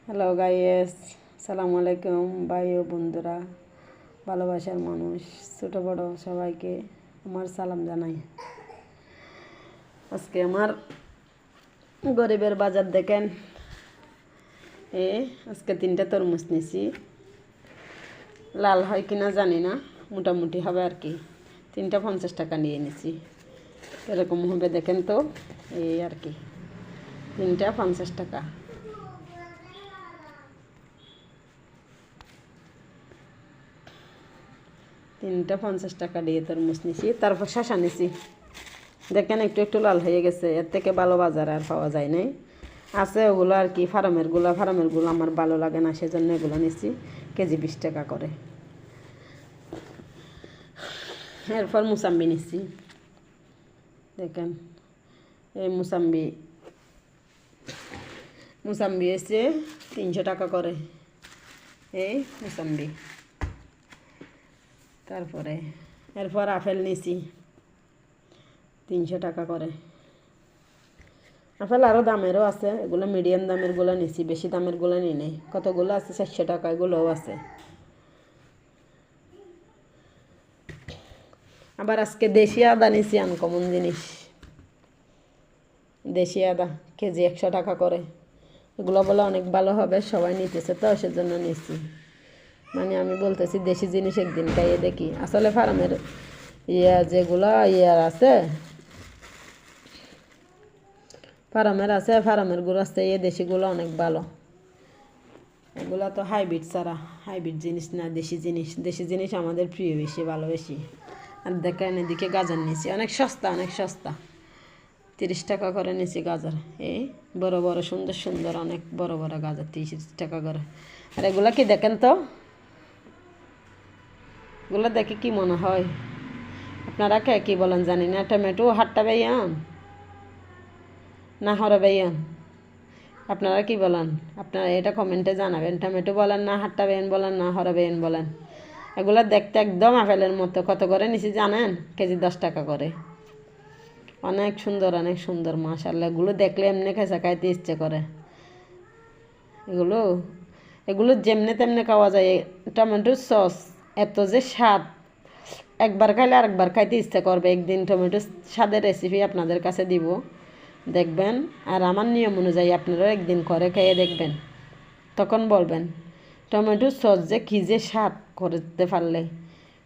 Hello guys, সালামু আলাইকুম ভাই ও বন্ধুরা, ভালোবাসার মানুষ, ছোটো বড় সবাইকে আমার সালাম জানাই। আজকে আমার গরিবের বাজার দেখেন। আজকে 3টা তরমুজ নিছি। লাল হয় কিনা জানি না, মোটামুটি হবে আর কি। 3টা 50 টাকা নিয়ে নিছি। এরকম হবে দেখেন তো, এই আর কি। 3টা 50 টাকা। 3টা 50 টাকা দিয়ে তরমুজ নিছি। তারপর শশা নিছি। দেখেন একটু একটু লাল হয়ে গেছে। এর থেকে ভালো বাজারে আর পাওয়া যায় নাই। আছে ওগুলো আর কি, ফার্মের গুলো আমার ভালো লাগে না, সেজন্য এগুলো নিছি। কেজি 20 টাকা করে। এরপর মুসাম্বি নিছি। দেখেন এই মুসাম্বি হচ্ছে 300 টাকা করে। এই মুসাম্বি। তারপরে এরপর আপেল নিছি 300 টাকা করে। আপেল আরও দামেরও আছে, এগুলো মিডিয়াম দামেরগুলো নিছি, বেশি দামেরগুলো নিই নেই। কতগুলো আছে 400 টাকা, এগুলোও আছে। আবার আজকে দেশি আদা নিছি, আনকমন জিনিস। দেশি আদা কেজি 100 টাকা করে। এগুলো বলে অনেক ভালো হবে, সবাই নিতেছে তো, সেজন্য নিচ্ছি। মানে আমি বলতেছি দেশি জিনিস একদিন খাইয়ে দেখি। আসলে ফার্মের যেগুলো আছে, ফার্মের গুলো আছে, দেশিগুলো অনেক ভালো। এগুলো তো হাইব্রিড ছাড়া, হাইব্রিড জিনিস না, দেশি জিনিস আমাদের প্রিয়, বেশি ভালোবেসি। আর দেখেন এদিকে গাজর নিয়েছি, অনেক সস্তা 30 টাকা করে নিয়েছি গাজর। এই বড় বড় সুন্দর সুন্দর অনেক বড় বড় গাজর 30 টাকা করে। আর এগুলো কি দেখেন তো, এগুলো দেখে কি মনে হয়? আপনারা কে কী বলেন জানি না। টমেটো হাটটা বেয়ান না হরে বেয়ান, আপনারা কি বলেন? আপনারা এটা কমেন্টে জানাবেন। টমেটো বলেন না হাট্টা বেয়েন বলেন না হরে বেয়েন বলেন। এগুলো দেখতে একদম আপেলের মতো। কত করে নিছি জানেন? কেজি 10 টাকা করে। অনেক সুন্দর মাশাআল্লাহ। এগুলো দেখলে এমনি খাইতে ইচ্ছে করে। এগুলো যেমনে তেমনে খাওয়া যায়। টমেটোর সস এত যে স্বাদ, একবার খাইলে আরেকবার খাইতে ইচ্ছে করবে। একদিন টমেটো স্বাদের রেসিপি আপনাদের কাছে দিব, দেখবেন। আর আমার নিয়ম অনুযায়ী আপনারাও একদিন করে খেয়ে দেখবেন, তখন বলবেন টমেটোর সস যে কী যে স্বাদ করতে পারলে।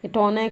এটা অনেক